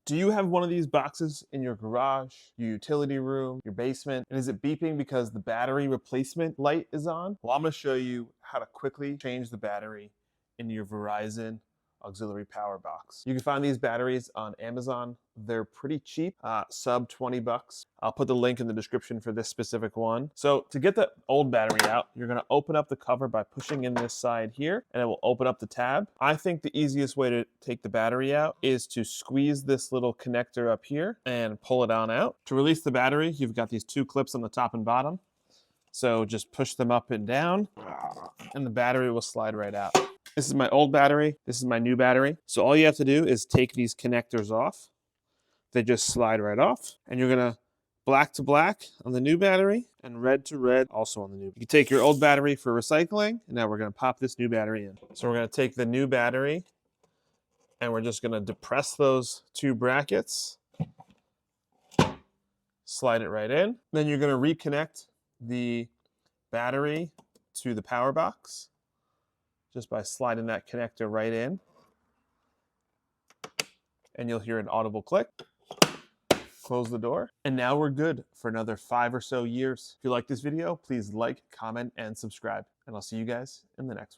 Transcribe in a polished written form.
Do you have one of these boxes in your garage, your utility room, your basement, and is it beeping because the battery replacement light is on? Well, I'm going to show you how to quickly change the battery in your Verizon auxiliary power box. You can find these batteries on Amazon. They're pretty cheap, sub 20 bucks. I'll put the link in the description for this specific one. So to get the old battery out, you're gonna open up the cover by pushing in this side here, and it will open up the tab. I think the easiest way to take the battery out is to squeeze this little connector up here and pull it on out. To release the battery, you've got these two clips on the top and bottom. So just push them up and down, and the battery will slide right out. This is my old battery. This is my new battery. So all you have to do is take these connectors off. They just slide right off. And you're gonna black to black on the new battery and red to red also on the new. You can take your old battery for recycling, and now we're gonna pop this new battery in. So we're gonna take the new battery and we're just gonna depress those two brackets, slide it right in. Then you're gonna reconnect the battery to the power box just by sliding that connector right in. And you'll hear an audible click. Close the door. And now we're good for another 5 or so years. If you like this video, please like, comment, and subscribe. And I'll see you guys in the next one.